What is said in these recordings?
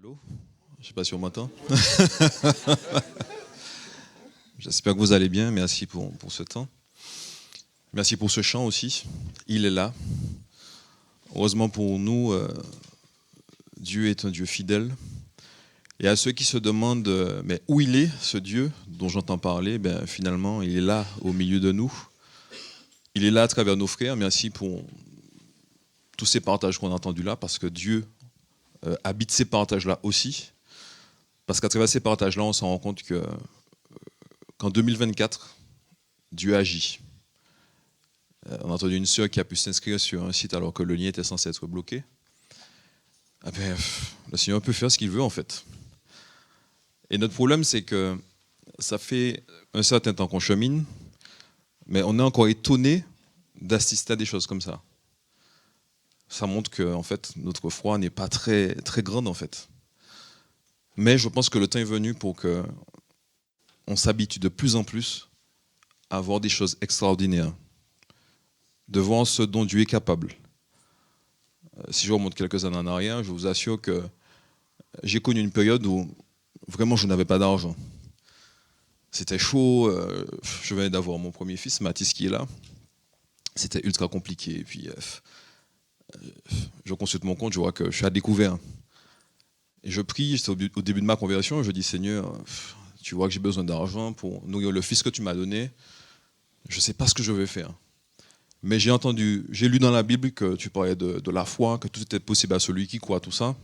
Allô? Je ne sais pas si on m'entend. J'espère que vous allez bien. Merci pour ce temps. Merci pour ce chant aussi. Il est là. Heureusement pour nous, Dieu est un Dieu fidèle. Et à ceux qui se demandent mais où il est, ce Dieu dont j'entends parler, finalement, il est là au milieu de nous. Il est là à travers nos frères. Merci pour tous ces partages qu'on a entendus là, parce que Dieu habite ces partages-là aussi. Parce qu'à travers ces partages-là, on s'en rend compte qu'en 2024, Dieu agit. On a entendu une sœur qui a pu s'inscrire sur un site alors que le lien était censé être bloqué. Le Seigneur peut faire ce qu'il veut en fait. Et notre problème, c'est que ça fait un certain temps qu'on chemine, mais on est encore étonné d'assister à des choses comme ça. Ça montre que en fait, notre foi n'est pas très, très grande en fait. Mais je pense que le temps est venu pour qu'on s'habitue de plus en plus à voir des choses extraordinaires, de voir ce dont Dieu est capable. Si je remonte quelques années en arrière, je vous assure que j'ai connu une période où vraiment je n'avais pas d'argent. C'était chaud, je venais d'avoir mon premier fils, Mathis, qui est là. C'était ultra compliqué. Et puis, je consulte mon compte, je vois que je suis à découvert. Et je prie, c'était au début de ma conversion, je dis Seigneur, tu vois que j'ai besoin d'argent pour nourrir le fils que tu m'as donné. Je ne sais pas ce que je vais faire. Mais j'ai lu dans la Bible que tu parlais de la foi, que tout était possible à celui qui croit, tout ça.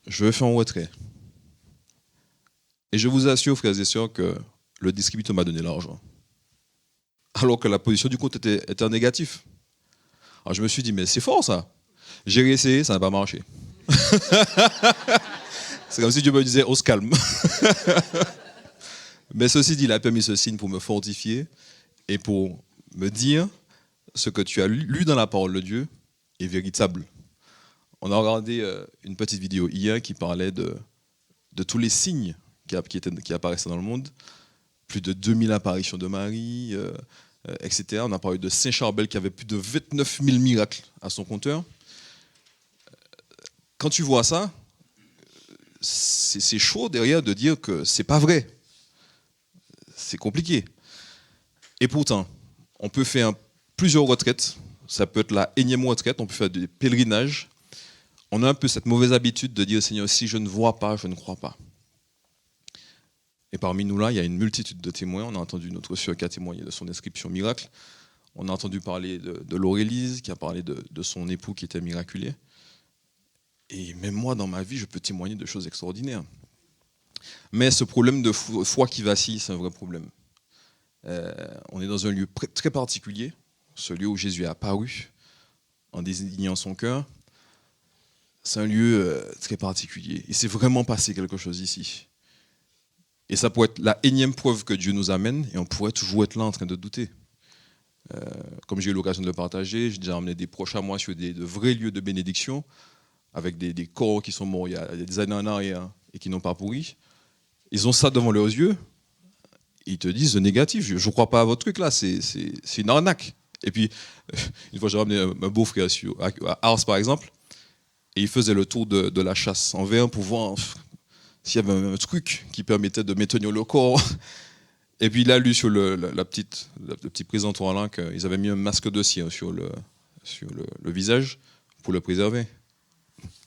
Je vais faire un retrait. Et je vous assure, frères et sœurs, que le distributeur m'a donné l'argent. Alors que la position du compte était en négatif. Alors je me suis dit, mais c'est fort ça. J'ai réessayé, ça n'a pas marché. C'est comme si Dieu me disait, on se calme. Mais ceci dit, il a permis ce signe pour me fortifier et pour me dire ce que tu as lu dans la parole de Dieu est véritable. On a regardé une petite vidéo hier qui parlait de tous les signes qui apparaissaient dans le monde. Plus de 2000 apparitions de Marie, etc. On a parlé de Saint Charbel qui avait plus de 29 000 miracles à son compteur. Quand tu vois ça, c'est chaud derrière de dire que c'est pas vrai. C'est compliqué. Et pourtant, on peut faire plusieurs retraites. Ça peut être la énième retraite, on peut faire des pèlerinages. On a un peu cette mauvaise habitude de dire Seigneur, si je ne vois pas, je ne crois pas. Et parmi nous là, il y a une multitude de témoins. On a entendu notre sœur qui a témoigné de son inscription miracle. On a entendu parler de Laurélise qui a parlé de son époux qui était miraculé. Et même moi, dans ma vie, je peux témoigner de choses extraordinaires. Mais ce problème de foi qui vacille, c'est un vrai problème. On est dans un lieu très particulier, ce lieu où Jésus est apparu en désignant son cœur. C'est un lieu très particulier. Il s'est vraiment passé quelque chose ici. Et ça pourrait être la énième preuve que Dieu nous amène, et on pourrait toujours être là en train de douter. Comme j'ai eu l'occasion de le partager, j'ai déjà emmené des proches à moi sur de vrais lieux de bénédiction, avec des corps qui sont morts il y a des années en arrière et qui n'ont pas pourri. Ils ont ça devant leurs yeux, et ils te disent le négatif, je ne crois pas à votre truc là, c'est une arnaque. Et puis, une fois j'ai ramené un beau-frère à Ars par exemple, et il faisait le tour de la chasse en verre pour voir s'il y avait un truc qui permettait de maintenir le corps. Et puis il a lu sur le petit présentoir là qu'ils avaient mis un masque de cire sur le visage pour le préserver.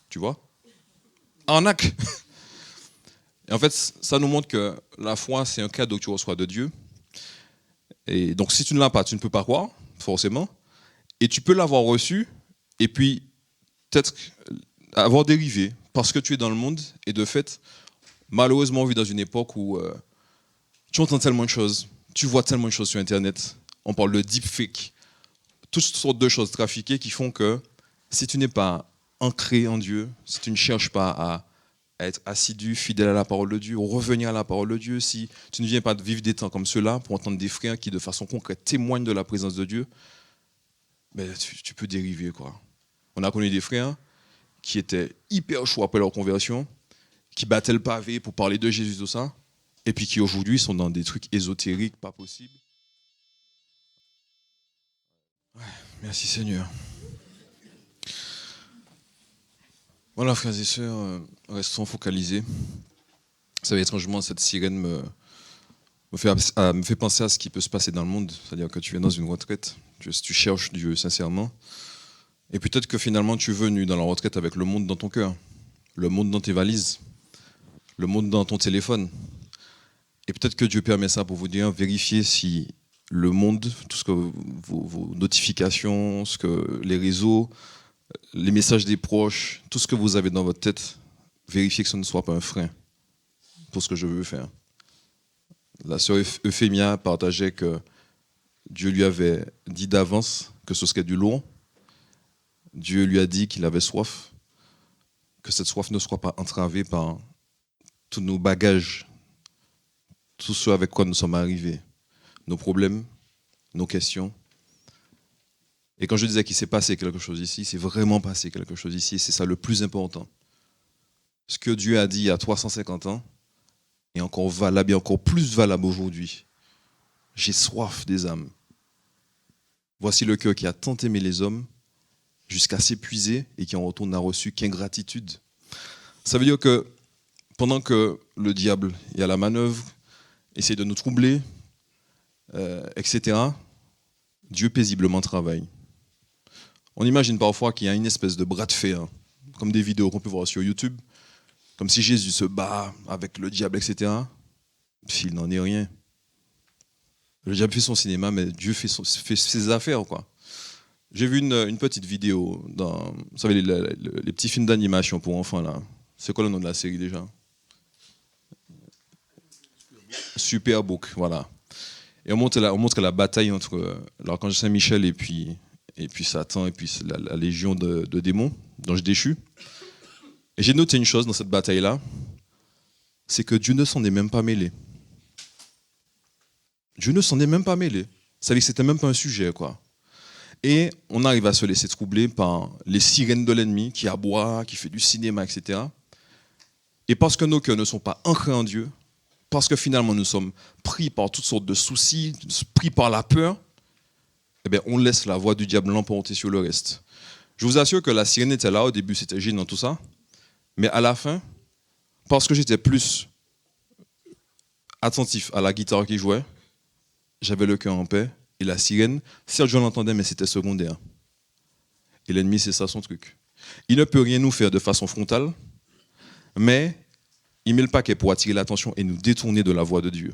Tu vois? Arnaque. Et en fait, ça nous montre que la foi, c'est un cadeau que tu reçois de Dieu. Et donc si tu ne l'as pas, tu ne peux pas croire, forcément. Et tu peux l'avoir reçu, et puis peut-être avoir dérivé, parce que tu es dans le monde, et de fait, malheureusement, on vit dans une époque où tu entends tellement de choses, tu vois tellement de choses sur Internet, on parle de deepfake, toutes sortes de choses trafiquées qui font que si tu n'es pas ancré en Dieu, si tu ne cherches pas à être assidu, fidèle à la parole de Dieu, revenir à la parole de Dieu, si tu ne viens pas de vivre des temps comme ceux-là pour entendre des frères qui de façon concrète témoignent de la présence de Dieu, tu peux dériver, quoi. On a connu des frères qui étaient hyper chauds après leur conversion, qui battaient le pavé pour parler de Jésus, tout ça, et puis qui aujourd'hui sont dans des trucs ésotériques, pas possibles. Ouais, merci Seigneur. Voilà, frères et sœurs, restons focalisés. Vous savez, étrangement, cette sirène me fait penser à ce qui peut se passer dans le monde. C'est-à-dire que tu es dans une retraite, tu cherches Dieu sincèrement, et peut-être que finalement tu es venu dans la retraite avec le monde dans ton cœur, le monde dans tes valises, le monde dans ton téléphone. Et peut-être que Dieu permet ça pour vous dire, vérifiez si le monde, tout ce que vos notifications, ce que les réseaux, les messages des proches, tout ce que vous avez dans votre tête, vérifiez que ce ne soit pas un frein pour ce que je veux faire. La sœur Euphémia partageait que Dieu lui avait dit d'avance que ce serait du lourd. Dieu lui a dit qu'il avait soif, que cette soif ne soit pas entravée par tous nos bagages, tout ce avec quoi nous sommes arrivés, nos problèmes, nos questions. Et quand je disais qu'il s'est passé quelque chose ici, c'est vraiment passé quelque chose ici, et c'est ça le plus important. Ce que Dieu a dit il y a 350 ans est encore valable et encore plus valable aujourd'hui. J'ai soif des âmes. Voici le cœur qui a tant aimé les hommes jusqu'à s'épuiser et qui en retour n'a reçu qu'ingratitude. Ça veut dire que pendant que le diable est à la manœuvre, essaie de nous troubler, etc., Dieu paisiblement travaille. On imagine parfois qu'il y a une espèce de bras de fer, comme des vidéos qu'on peut voir sur YouTube, comme si Jésus se bat avec le diable, etc. Il n'en est rien. Le diable fait son cinéma, mais Dieu fait ses affaires, quoi. J'ai vu une petite vidéo dans, vous savez, les petits films d'animation pour enfants, là. C'est quoi le nom de la série déjà? Superbook, voilà. Et on montre la bataille entre l'archange Saint-Michel et puis Satan, et puis la légion de démons, d'anges déchus. Et j'ai noté une chose dans cette bataille-là, c'est que Dieu ne s'en est même pas mêlé. Dieu ne s'en est même pas mêlé. Ça veut dire que c'était même pas un sujet, quoi. Et on arrive à se laisser troubler par les sirènes de l'ennemi qui aboie, qui fait du cinéma, etc. Et parce que nos cœurs ne sont pas ancrés en Dieu, parce que finalement nous sommes pris par toutes sortes de soucis, pris par la peur, eh bien, on laisse la voix du diable l'emporter sur le reste. Je vous assure que la sirène était là, au début c'était gênant tout ça, mais à la fin, parce que j'étais plus attentif à la guitare qui jouait, j'avais le cœur en paix, et la sirène, certes je l'entendais, mais c'était secondaire. Et l'ennemi, c'est ça son truc. Il ne peut rien nous faire de façon frontale, mais il met le paquet pour attirer l'attention et nous détourner de la voie de Dieu.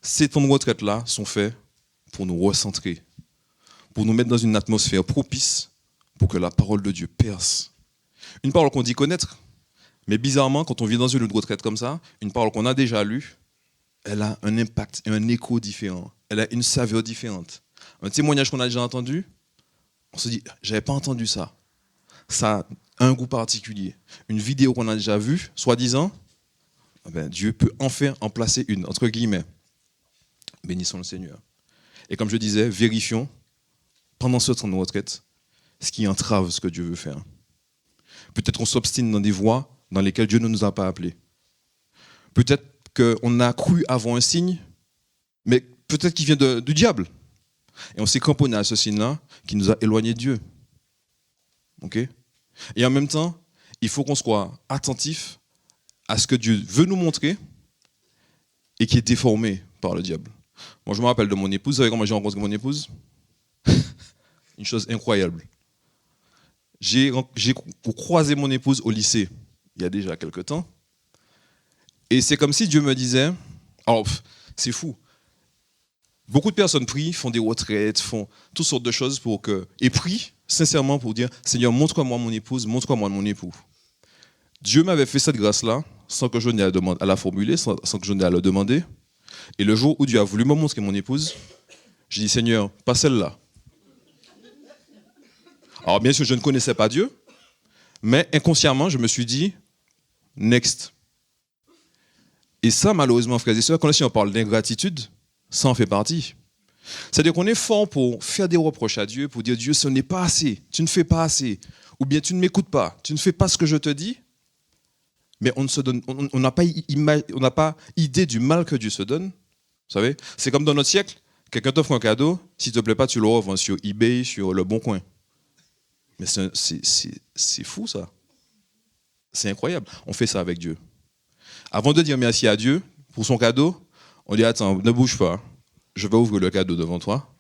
Ces temps de retraite-là sont faits pour nous recentrer, pour nous mettre dans une atmosphère propice pour que la parole de Dieu perce. Une parole qu'on dit connaître, mais bizarrement, quand on vit dans une retraite comme ça, une parole qu'on a déjà lue, elle a un impact et un écho différent. Elle a une saveur différente. Un témoignage qu'on a déjà entendu, on se dit, j'avais pas entendu ça. Ça a un goût particulier. Une vidéo qu'on a déjà vue, soi-disant, Dieu peut enfin en placer une, entre guillemets. Bénissons le Seigneur. Et comme je disais, vérifions, pendant ce temps de retraite, ce qui entrave ce que Dieu veut faire. Peut-être qu'on s'obstine dans des voies dans lesquelles Dieu ne nous a pas appelés. Peut-être qu'on a cru avoir un signe, mais peut-être qu'il vient du diable. Et on s'est cramponné à ce signe-là qui nous a éloignés de Dieu. Okay? Et en même temps, il faut qu'on soit attentif à ce que Dieu veut nous montrer et qui est déformé par le diable. Moi, je me rappelle de mon épouse. Vous savez comment j'ai rencontré mon épouse? Une chose incroyable. J'ai croisé mon épouse au lycée, il y a déjà quelques temps. Et c'est comme si Dieu me disait, alors c'est fou, beaucoup de personnes prient, font des retraites, font toutes sortes de choses et prient sincèrement pour dire, Seigneur, montre-moi mon épouse, montre-moi mon époux. Dieu m'avait fait cette grâce-là, sans que je n'aie à la formuler, sans que je n'aie à le demander. Et le jour où Dieu a voulu me montrer mon épouse, j'ai dit, Seigneur, pas celle-là. Alors bien sûr, je ne connaissais pas Dieu, mais inconsciemment, je me suis dit, next. Et ça, malheureusement, frères et sœurs, quand on parle d'ingratitude, ça en fait partie. C'est-à-dire qu'on est fort pour faire des reproches à Dieu, pour dire, Dieu, ce n'est pas assez, tu ne fais pas assez, ou bien tu ne m'écoutes pas, tu ne fais pas ce que je te dis, mais on n'a pas idée du mal que Dieu se donne. Vous savez, c'est comme dans notre siècle, quelqu'un t'offre un cadeau, s'il ne te plaît pas, tu le revends sur eBay, sur Le Bon Coin. Mais c'est fou, ça. C'est incroyable. On fait ça avec Dieu. Avant de dire merci à Dieu pour son cadeau, on dit attends, ne bouge pas. Je vais ouvrir le cadeau devant toi.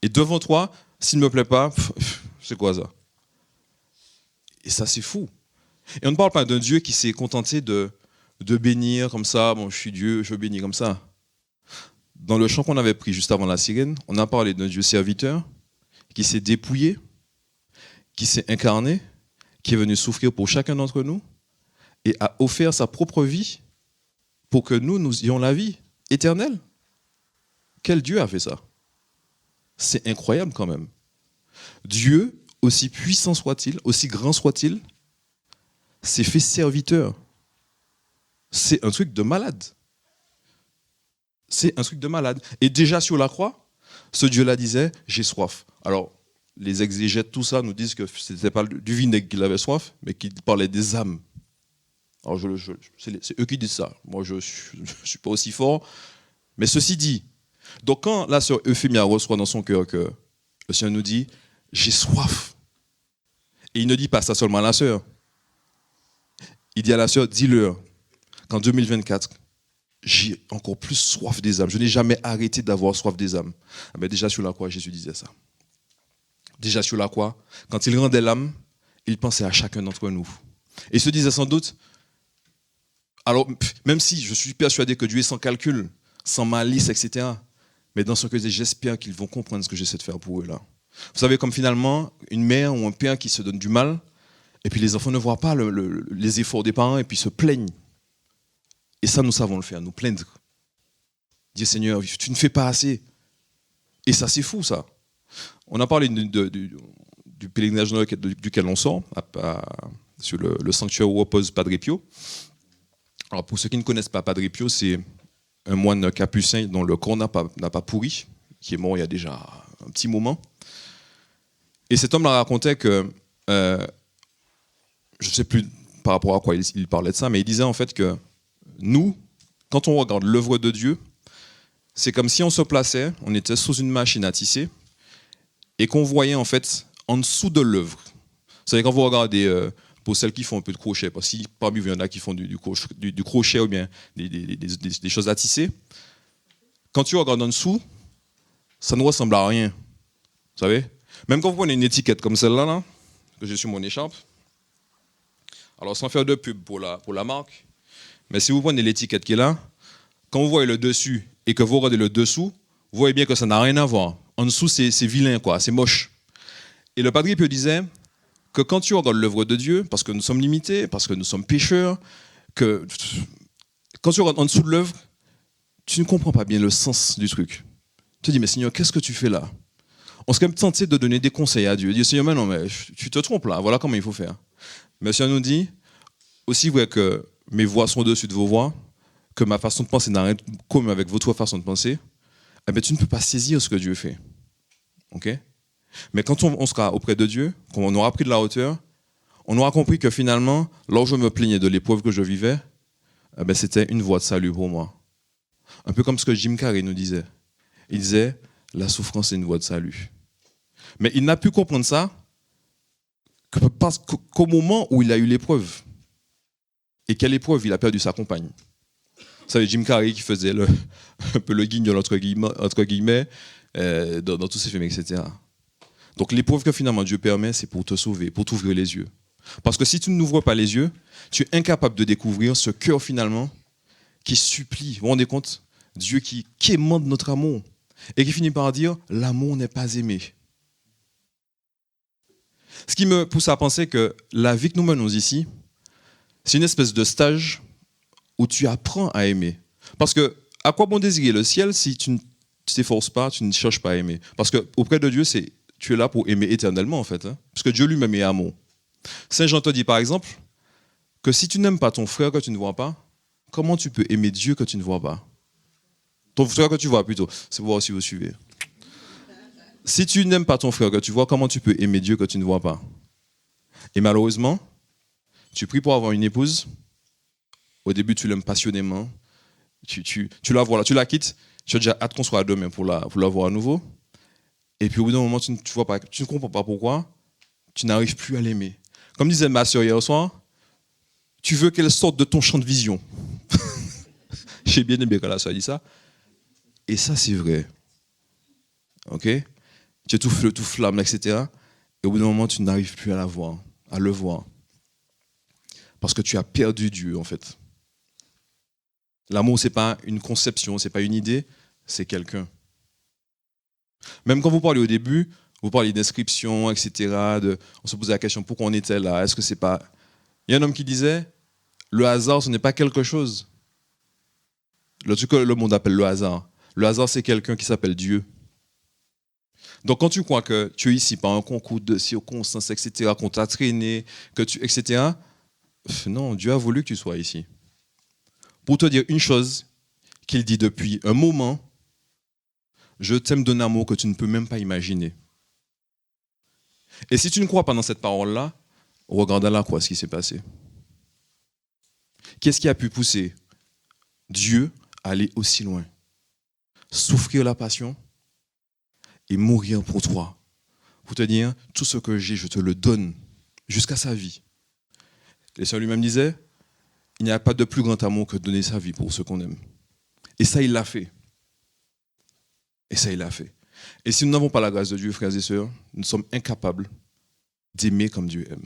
Et devant toi, s'il ne me plaît pas, c'est quoi ça? Et ça, c'est fou. Et on ne parle pas d'un Dieu qui s'est contenté de bénir comme ça. Bon, je suis Dieu, je bénis comme ça. Dans le chant qu'on avait pris juste avant la sirène, on a parlé d'un Dieu serviteur qui s'est dépouillé, qui s'est incarné, qui est venu souffrir pour chacun d'entre nous et a offert sa propre vie pour que nous ayons la vie éternelle. Quel Dieu a fait ça? C'est incroyable quand même. Dieu, aussi puissant soit-il, aussi grand soit-il, s'est fait serviteur. C'est un truc de malade. C'est un truc de malade. Et déjà sur la croix, ce Dieu-là disait, j'ai soif. Alors, les exégètes, tout ça, nous disent que ce n'était pas du vinaigre qu'il avait soif, mais qu'il parlait des âmes. Alors, c'est eux qui disent ça. Moi, je ne suis pas aussi fort. Mais ceci dit, donc quand la sœur Euphémia reçoit dans son cœur que le Seigneur nous dit, j'ai soif. Et il ne dit pas ça seulement à la sœur. Il dit à la sœur, dis-leur qu'en 2024, j'ai encore plus soif des âmes. Je n'ai jamais arrêté d'avoir soif des âmes. Mais déjà sur la croix, Jésus disait ça. Déjà sur la croix, quand il rendait l'âme, il pensait à chacun d'entre nous. Et il se disait sans doute, alors même si je suis persuadé que Dieu est sans calcul, sans malice, etc., mais dans son cœur, j'espère qu'ils vont comprendre ce que j'essaie de faire pour eux là. Vous savez, comme finalement, une mère ou un père qui se donne du mal, et puis les enfants ne voient pas les efforts des parents, et puis se plaignent. Et ça, nous savons le faire, nous plaindre. Dire, Seigneur, tu ne fais pas assez. Et ça, c'est fou, ça. On a parlé du pèlerinage duquel on sort, sur le sanctuaire où repose Padre Pio. Alors, pour ceux qui ne connaissent pas Padre Pio, c'est un moine capucin dont le corps n'a pas pourri, qui est mort il y a déjà un petit moment. Et cet homme-là racontait que, je ne sais plus par rapport à quoi il parlait de ça, mais il disait en fait que nous, quand on regarde l'œuvre de Dieu, c'est comme si on se plaçait, on était sous une machine à tisser, et qu'on voyait en fait en dessous de l'œuvre. Vous savez, quand vous regardez, pour celles qui font un peu de crochet, parce que si parmi vous il y en a qui font du crochet ou bien des choses à tisser, quand tu regardes en dessous, ça ne ressemble à rien. Vous savez? Même quand vous prenez une étiquette comme celle-là, là, que j'ai sur mon écharpe, alors sans faire de pub pour la marque, mais si vous prenez l'étiquette qui est là, quand vous voyez le dessus et que vous regardez le dessous, vous voyez bien que ça n'a rien à voir. En dessous, c'est vilain, quoi, c'est moche. Et le Padre Pio disait que quand tu regardes l'œuvre de Dieu, parce que nous sommes limités, parce que nous sommes pécheurs, que quand tu regardes en dessous de l'œuvre, tu ne comprends pas bien le sens du truc. Tu te dis, mais Seigneur, qu'est-ce que tu fais là? On serait même tenté de donner des conseils à Dieu. Dire, Seigneur, mais non, mais tu te trompes là, voilà comment il faut faire. Mais le Seigneur nous dit, aussi vrai que mes voies sont au-dessus de vos voies, que ma façon de penser n'a rien commun avec votre façon de penser, eh bien, tu ne peux pas saisir ce que Dieu fait. Okay? Mais quand on sera auprès de Dieu, quand on aura pris de la hauteur, on aura compris que finalement, là où je me plaignais de l'épreuve que je vivais, eh bien, c'était une voie de salut pour moi. Un peu comme ce que Jim Carrey nous disait. Il disait, la souffrance est une voie de salut. Mais il n'a pu comprendre ça qu'au moment où il a eu l'épreuve. Et quelle épreuve? Il a perdu sa compagne. Vous savez, Jim Carrey qui faisait un peu le guignol entre guillemets dans tous ses films, etc. Donc l'épreuve que finalement Dieu permet, c'est pour te sauver, pour t'ouvrir les yeux. Parce que si tu n'ouvres pas les yeux, tu es incapable de découvrir ce cœur finalement qui supplie. Vous vous rendez compte? Dieu qui émande notre amour et qui finit par dire l'amour n'est pas aimé. Ce qui me pousse à penser que la vie que nous menons ici, c'est une espèce de stage où tu apprends à aimer. Parce que à quoi bon désirer le ciel si tu ne t'efforces pas, tu ne cherches pas à aimer? Parce qu'auprès de Dieu, tu es là pour aimer éternellement en fait. Parce que Dieu lui-même est amour. Saint Jean te dit par exemple que si tu n'aimes pas ton frère que tu ne vois pas, comment tu peux aimer Dieu que tu ne vois pas? Ton frère que tu vois plutôt, c'est pour voir si vous suivez. Si tu n'aimes pas ton frère que tu vois, comment tu peux aimer Dieu que tu ne vois pas? Et malheureusement, tu pries pour avoir une épouse. Au début, tu l'aimes passionnément. Tu la vois là, tu la quittes. Tu as déjà hâte qu'on soit demain pour la voir à nouveau. Et puis au bout d'un moment, tu ne comprends pas pourquoi. Tu n'arrives plus à l'aimer. Comme disait ma soeur hier soir, tu veux qu'elle sorte de ton champ de vision. J'ai bien aimé quand la soeur a dit ça. Et ça, c'est vrai. Ok? Tu es tout feu, tout flamme, etc. Et au bout d'un moment, tu n'arrives plus à la voir, à le voir. Parce que tu as perdu Dieu, en fait. L'amour, ce n'est pas une conception, ce n'est pas une idée, c'est quelqu'un. Même quand vous parlez au début, vous parlez d'inscription, etc. On se posait la question, pourquoi on était là? Est-ce que c'est pas... Il y a un homme qui disait, le hasard, ce n'est pas quelque chose. Le truc que le monde appelle le hasard. Le hasard, c'est quelqu'un qui s'appelle Dieu. Donc quand tu crois que tu es ici par un concours de circonstances, etc., qu'on t'a traîné, etc., non, Dieu a voulu que tu sois ici. Pour te dire une chose qu'il dit depuis un moment, je t'aime d'un amour que tu ne peux même pas imaginer. Et si tu ne crois pas dans cette parole-là, regarde à la croix ce qui s'est passé. Qu'est-ce qui a pu pousser Dieu à aller aussi loin? Souffrir la passion et mourir pour toi. Pour te dire, tout ce que j'ai, je te le donne jusqu'à sa vie. Le Seigneur lui-même disait, il n'y a pas de plus grand amour que de donner sa vie pour ceux qu'on aime. Et ça, il l'a fait. Et ça, il l'a fait. Et si nous n'avons pas la grâce de Dieu, frères et sœurs, nous sommes incapables d'aimer comme Dieu aime.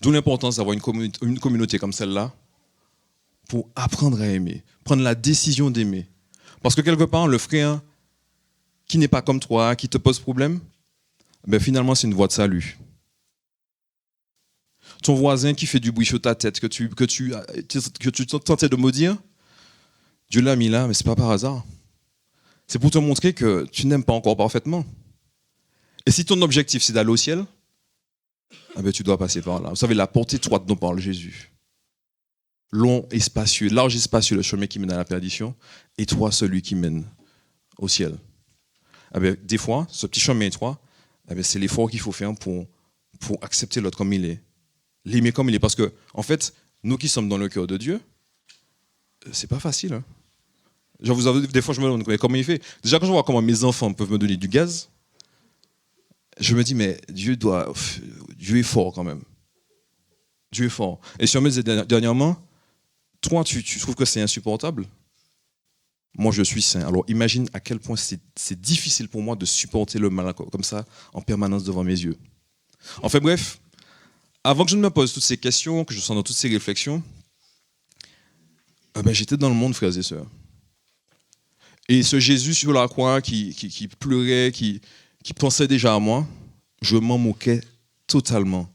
D'où l'importance d'avoir une communauté comme celle-là pour apprendre à aimer, prendre la décision d'aimer. Parce que quelque part, le frère qui n'est pas comme toi, qui te pose problème, ben finalement, c'est une voie de salut. Ton voisin qui fait du bruit sur ta tête, que tu tentais de maudire, Dieu l'a mis là, mais ce n'est pas par hasard. C'est pour te montrer que tu n'aimes pas encore parfaitement. Et si ton objectif, c'est d'aller au ciel, eh bien, tu dois passer par là. Vous savez, la porte étroite dont parle Jésus. Long et spacieux, large et spacieux, le chemin qui mène à la perdition, et toi, celui qui mène au ciel. Eh bien, des fois, ce petit chemin étroit, eh bien, c'est l'effort qu'il faut faire pour accepter l'autre comme il est. L'aimer comme il est. Parce que, en fait, nous qui sommes dans le cœur de Dieu, c'est pas facile. Hein. Genre, des fois, je me demande comment il fait. Déjà, quand je vois comment mes enfants peuvent me donner du gaz, je me dis, mais Dieu est fort quand même. Dieu est fort. Et si on me disait dernièrement, toi, tu trouves que c'est insupportable? Moi, je suis saint. Alors, imagine à quel point c'est difficile pour moi de supporter le mal comme ça, en permanence devant mes yeux. Enfin bref, avant que je ne me pose toutes ces questions, que je sois dans toutes ces réflexions, j'étais dans le monde, frères et sœurs. Et ce Jésus sur la croix qui pleurait, qui pensait déjà à moi, je m'en moquais totalement.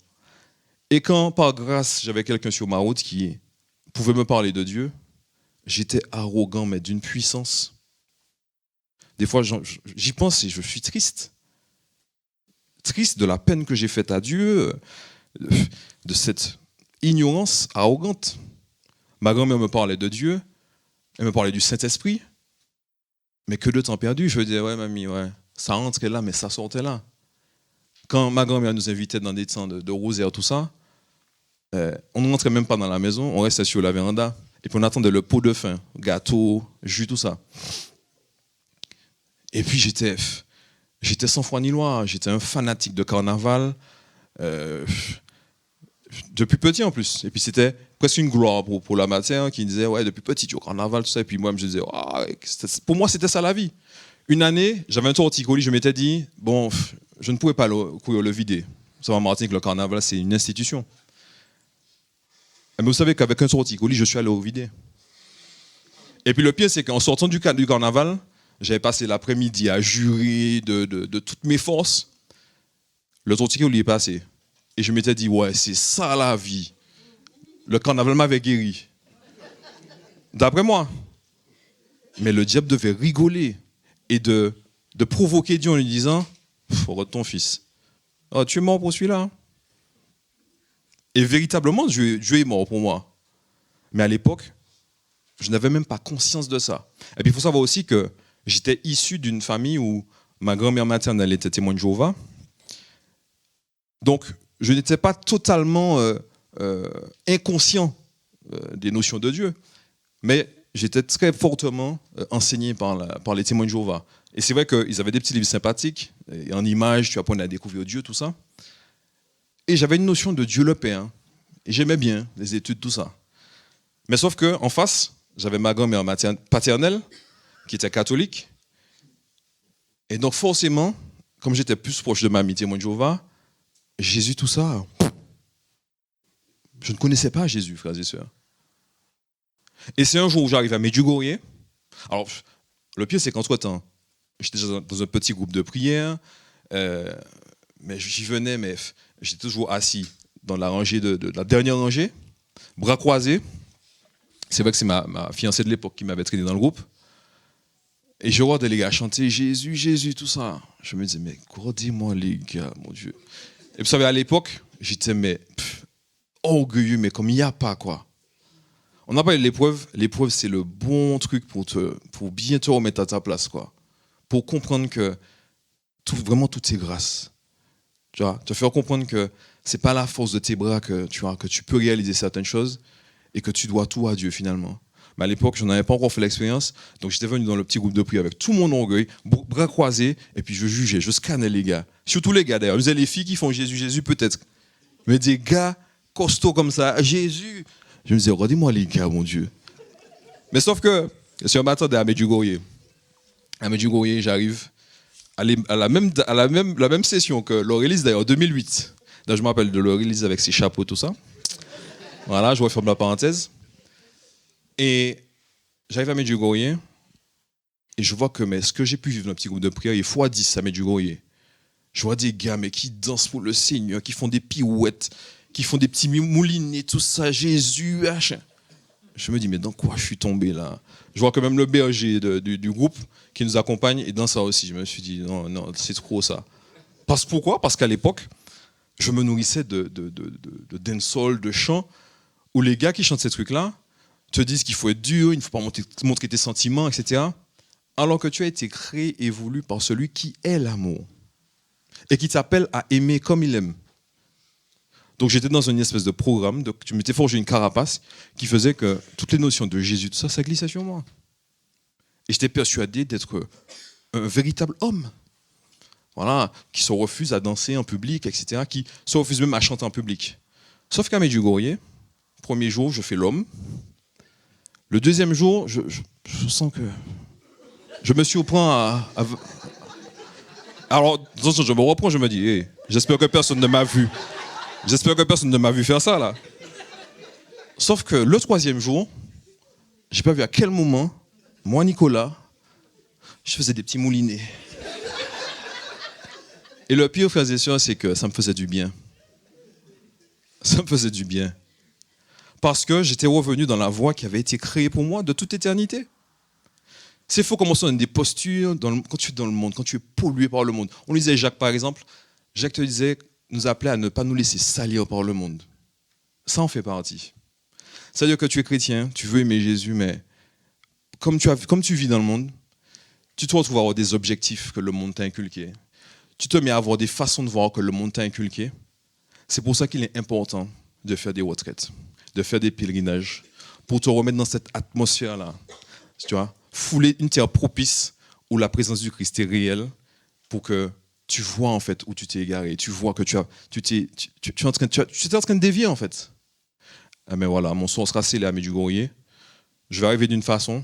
Et quand, par grâce, j'avais quelqu'un sur ma route qui pouvait me parler de Dieu, j'étais arrogant, mais d'une puissance. Des fois, j'y pense et je suis triste. Triste de la peine que j'ai faite à Dieu, de cette ignorance arrogante. Ma grand-mère me parlait de Dieu, elle me parlait du Saint-Esprit, mais que de temps perdu. Je disais, ouais, mamie, ouais, ça rentrait là, mais ça sortait là. Quand ma grand-mère nous invitait dans des temps de rosaire, tout ça, on ne rentrait même pas dans la maison, on restait sur la véranda. Et puis on attendait le pot de faim, gâteau, jus, tout ça. Et puis j'étais sans foi ni loi, j'étais un fanatique de carnaval, depuis petit en plus. Et puis c'était presque une gloire pour la matière qui disait, ouais, depuis petit tu es au carnaval, tout ça. Et puis moi je disais, oh, pour moi c'était ça la vie. Une année, j'avais un torticolis, je m'étais dit, bon, je ne pouvais pas courir le vider. Vous savez en Martinique, le carnaval c'est une institution. Mais vous savez qu'avec un torticolis, je suis allé au vider. Et puis le pire, c'est qu'en sortant du carnaval, j'avais passé l'après-midi à jurer de toutes mes forces. Le torticolis est passé. Et je m'étais dit, ouais, c'est ça la vie. Le carnaval m'avait guéri. D'après moi. Mais le diable devait rigoler et de provoquer Dieu en lui disant, regarde ton fils. Oh, tu es mort pour celui-là. Hein. Et véritablement, Dieu est mort pour moi. Mais à l'époque, je n'avais même pas conscience de ça. Et puis il faut savoir aussi que j'étais issu d'une famille où ma grand-mère maternelle était témoin de Jéhovah. Donc, je n'étais pas totalement inconscient des notions de Dieu. Mais j'étais très fortement enseigné par les témoins de Jéhovah. Et c'est vrai qu'ils avaient des petits livres sympathiques, et en images, tu apprenais à découvrir Dieu, tout ça. Et j'avais une notion de Dieu le Père. Et j'aimais bien les études, tout ça. Mais sauf qu'en face, j'avais ma grand-mère paternelle, qui était catholique. Et donc forcément, comme j'étais plus proche de mamie témoin de Jéhovah, Jésus, tout ça, je ne connaissais pas Jésus, frères et sœurs. Et c'est un jour où j'arrive à Medjugorje. Alors, le pire, c'est qu'entre-temps, j'étais dans un petit groupe de prière, mais j'y venais, mais j'étais toujours assis dans la rangée de la dernière rangée, bras croisés. C'est vrai que c'est ma fiancée de l'époque qui m'avait traîné dans le groupe. Et je vois des gars chanter Jésus, Jésus, tout ça. Je me disais, mais gardez-moi les gars, mon Dieu. Et vous savez, à l'époque, j'étais orgueilleux, mais comme il n'y a pas, quoi. On n'a pas l'épreuve. L'épreuve, c'est le bon truc pour bien te remettre à ta place, quoi. Pour comprendre que vraiment tout est grâce. Tu vois, te faire comprendre que c'est pas la force de tes bras que tu peux réaliser certaines choses et que tu dois tout à Dieu finalement. Mais à l'époque, je n'en avais pas encore fait l'expérience, donc j'étais venu dans le petit groupe de prière avec tout mon orgueil, bras croisés, et puis je jugeais, je scannais les gars. Surtout les gars d'ailleurs. Je disais les filles qui font Jésus, Jésus peut-être. Mais des gars costauds comme ça, Jésus. Je me disais, regardez-moi les gars, mon Dieu. Mais sauf que, si on m'attendait à Medjugorje, j'arrive à la même session que Laurelise d'ailleurs, 2008. Là, je me rappelle de Laurelise avec ses chapeaux, tout ça. Voilà, je referme la parenthèse. Et j'arrive à Medjugorje et je vois que ce que j'ai pu vivre dans un petit groupe de prière, il est x10 à Medjugorje. Je vois des gars qui dansent pour le Seigneur, qui font des pirouettes, qui font des petits moulinets, tout ça, Jésus. Je me dis, mais dans quoi je suis tombé là? Je vois que même le berger du groupe qui nous accompagne est dans ça aussi. Je me suis dit, non, c'est trop ça. Pourquoi? Parce qu'à l'époque, je me nourrissais de dancehall, de chants, où les gars qui chantent ces trucs-là te disent qu'il faut être dur, il ne faut pas montrer tes sentiments, etc. Alors que tu as été créé et voulu par celui qui est l'amour et qui t'appelle à aimer comme il aime. Donc j'étais dans une espèce de programme, je m'étais forgé une carapace qui faisait que toutes les notions de Jésus, tout ça, ça glissait sur moi. Et j'étais persuadé d'être un véritable homme. Voilà, qui se refuse à danser en public, etc., qui se refuse même à chanter en public. Sauf qu'à Medjugorje, premier jour, je fais l'homme. Le deuxième jour, je sens que je me surprends à... Alors, je me reprends, je me dis, hey, j'espère que personne ne m'a vu. J'espère que personne ne m'a vu faire ça, là. Sauf que le troisième jour, j'ai pas vu à quel moment, moi, Nicolas, je faisais des petits moulinets. Et le pire, frères et sœurs, c'est que ça me faisait du bien. Ça me faisait du bien. Parce que j'étais revenu dans la voie qui avait été créée pour moi de toute éternité. C'est faux comment on donne des postures quand tu es dans le monde, quand tu es pollué par le monde. On lisait Jacques, par exemple. Jacques te disait, nous appelait à ne pas nous laisser salir par le monde. Ça en fait partie. C'est-à-dire que tu es chrétien, tu veux aimer Jésus, mais comme tu vis dans le monde, tu te retrouves à avoir des objectifs que le monde t'a inculqués. Tu te mets à avoir des façons de voir que le monde t'a inculquées. C'est pour ça qu'il est important de faire des retraites, de faire des pèlerinages, pour te remettre dans cette atmosphère-là. Tu vois, fouler une terre propice où la présence du Christ est réelle, pour que tu vois en fait où tu t'es égaré, tu vois que tu es en train de dévier en fait. Mais voilà, mon son sera scellé à Medjugorje. Je vais arriver d'une façon,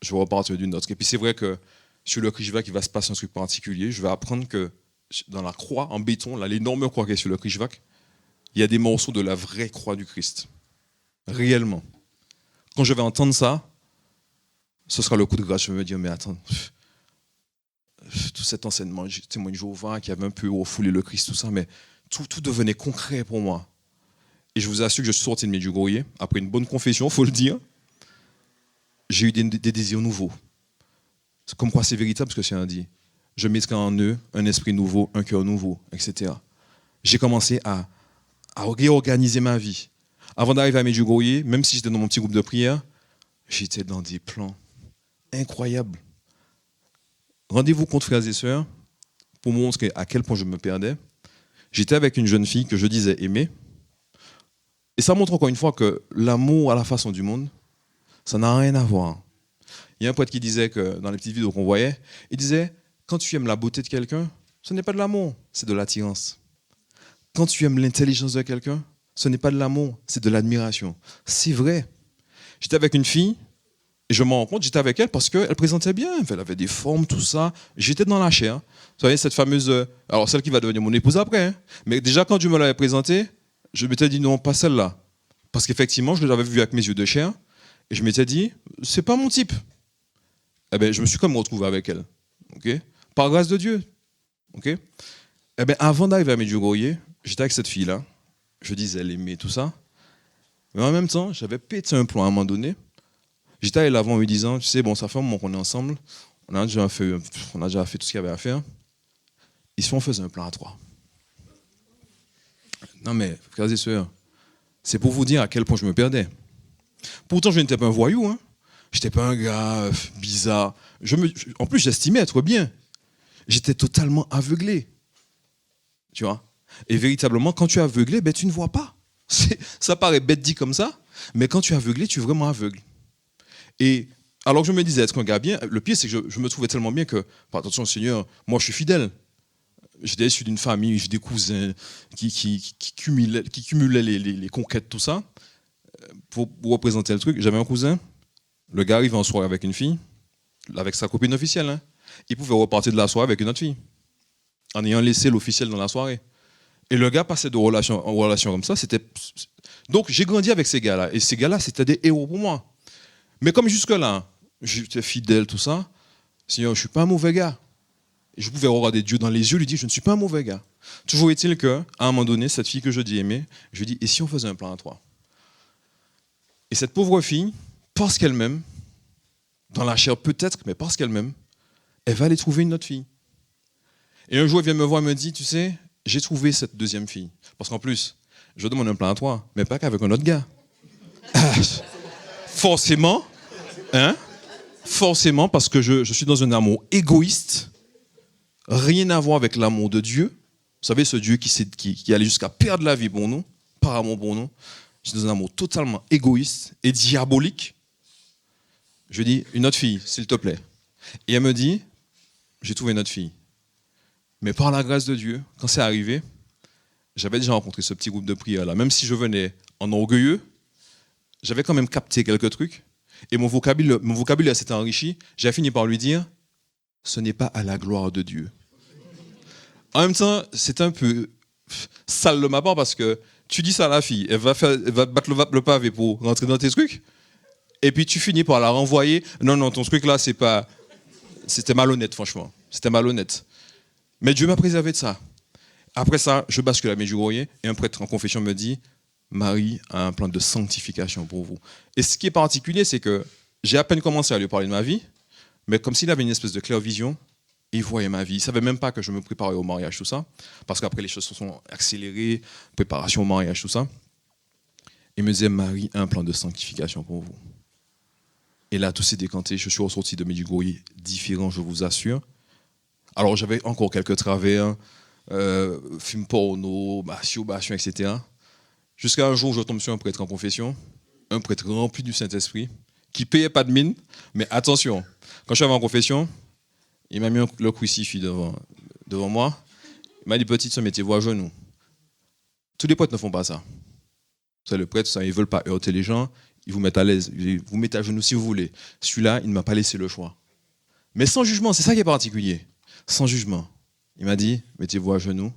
je vais repartir d'une autre. Et puis c'est vrai que sur le Krishvak, il va se passer un truc particulier. Je vais apprendre que dans la croix en béton, là, l'énorme croix qui est sur le Krishvak, il y a des morceaux de la vraie croix du Christ. Réellement. Quand je vais entendre ça, ce sera le coup de grâce. Je vais me dire, mais attends, tout cet enseignement, témoin de Jéhovah qui avait un peu refoulé le Christ, tout ça, mais tout devenait concret pour moi. Et je vous assure que je suis sorti de Medjugorje, après une bonne confession, il faut le dire, j'ai eu des désirs nouveaux. C'est comme quoi c'est véritable ce que c'est dit. Je mettrai en eux un esprit nouveau, un cœur nouveau, etc. J'ai commencé à réorganiser ma vie. Avant d'arriver à Medjugorje, même si j'étais dans mon petit groupe de prière, j'étais dans des plans incroyables. Rendez-vous compte, frères et sœurs, pour montrer à quel point je me perdais. J'étais avec une jeune fille que je disais aimer. Et ça montre encore une fois que l'amour à la façon du monde, ça n'a rien à voir. Il y a un poète qui disait que dans les petites vidéos qu'on voyait, il disait, quand tu aimes la beauté de quelqu'un, ce n'est pas de l'amour, c'est de l'attirance. Quand tu aimes l'intelligence de quelqu'un, Ce n'est pas de l'amour, c'est de l'admiration. C'est vrai. J'étais avec une fille, et je me rends compte, j'étais avec elle parce qu'elle présentait bien, elle avait des formes, tout ça. J'étais dans la chair. Vous savez, cette fameuse... alors, celle qui va devenir mon épouse après. Hein. Mais déjà, quand Dieu me l'avait présentée, je m'étais dit non, pas celle-là. Parce qu'effectivement, je l'avais vue avec mes yeux de chair, et je m'étais dit, c'est pas mon type. Eh bien, je me suis comme retrouvé avec elle. Okay? Par grâce de Dieu. Okay? Eh bien, avant d'arriver à Medjugorje, j'étais avec cette fille-là. Je disais, elle aimait tout ça. Mais en même temps, j'avais pété un plan à un moment donné. J'étais allé l'avant en lui disant, tu sais, bon, ça fait un moment qu'on est ensemble, on a déjà fait tout ce qu'il y avait à faire. Et si on faisait un plan à trois? Non mais, frères et sœurs, c'est pour vous dire à quel point je me perdais. Pourtant, je n'étais pas un voyou, hein. Je n'étais pas un gars bizarre. En plus, j'estimais être bien. J'étais totalement aveuglé. Tu vois? Et véritablement, quand tu es aveuglé, ben, tu ne vois pas. Ça paraît bête dit comme ça, mais quand tu es aveuglé, tu es vraiment aveugle. Et alors que je me disais être un gars bien, le pire c'est que je me trouvais tellement bien que, attention Seigneur, moi je suis fidèle. J'étais issu d'une famille, j'ai des cousins qui cumulaient les conquêtes, tout ça. Pour représenter le truc, j'avais un cousin, le gars arrive en soirée avec une fille, avec sa copine officielle. Hein. Il pouvait repartir de la soirée avec une autre fille, en ayant laissé l'officiel dans la soirée. Et le gars passait de relation en relation comme ça. Donc j'ai grandi avec ces gars-là. Et ces gars-là, c'était des héros pour moi. Mais comme jusque-là, j'étais fidèle, tout ça, Seigneur, je ne suis pas un mauvais gars. Et je pouvais regarder Dieu dans les yeux, lui dire, je ne suis pas un mauvais gars. Toujours est-il qu'à un moment donné, cette fille que je dis aimer, je lui dis, et si on faisait un plan à trois? Et cette pauvre fille, parce qu'elle m'aime, dans la chair peut-être, mais parce qu'elle m'aime, elle va aller trouver une autre fille. Et un jour, elle vient me voir et me dit, tu sais, j'ai trouvé cette deuxième fille. Parce qu'en plus, je demande un plan à trois, mais pas qu'avec un autre gars. Forcément, hein? Forcément, parce que je suis dans un amour égoïste, rien à voir avec l'amour de Dieu. Vous savez, ce Dieu qui allait jusqu'à perdre la vie pour nous, par amour pour nous. Je suis dans un amour totalement égoïste et diabolique. Je lui dis, une autre fille, s'il te plaît. Et elle me dit, j'ai trouvé une autre fille. Mais par la grâce de Dieu, quand c'est arrivé, j'avais déjà rencontré ce petit groupe de prière là. Même si je venais en orgueilleux, j'avais quand même capté quelques trucs. Et mon vocabulaire s'était enrichi. J'ai fini par lui dire, ce n'est pas à la gloire de Dieu. En même temps, c'est un peu sale de ma part parce que tu dis ça à la fille, elle va battre le pavé pour rentrer dans tes trucs. Et puis tu finis par la renvoyer. Non, ton truc là, c'est pas... C'était malhonnête, franchement. C'était malhonnête. Mais Dieu m'a préservé de ça. Après ça, je bascule à Medjugorje et un prêtre en confession me dit, Marie a un plan de sanctification pour vous. Et ce qui est particulier, c'est que j'ai à peine commencé à lui parler de ma vie, mais comme s'il avait une espèce de claire vision, il voyait ma vie. Il ne savait même pas que je me préparais au mariage, tout ça, parce qu'après les choses se sont accélérées, préparation au mariage, tout ça. Il me disait, Marie a un plan de sanctification pour vous. Et là, tout s'est décanté. Je suis ressorti de Medjugorje différent, je vous assure. Alors, j'avais encore quelques travers, films porno, masturbation, etc. Jusqu'à un jour où je tombe sur un prêtre en confession, un prêtre rempli du Saint-Esprit, qui ne payait pas de mine, mais attention, quand je suis en confession, il m'a mis le crucifix devant moi, il m'a dit, petite soeur, mettez-vous à genoux. Tous les prêtres ne font pas ça. C'est le prêtre, ça, ils ne veulent pas heurter les gens, ils vous mettent à l'aise, vous mettez à genoux si vous voulez. Celui-là, il ne m'a pas laissé le choix. Mais sans jugement, c'est ça qui est particulier. Sans jugement. Il m'a dit, mettez-vous à genoux.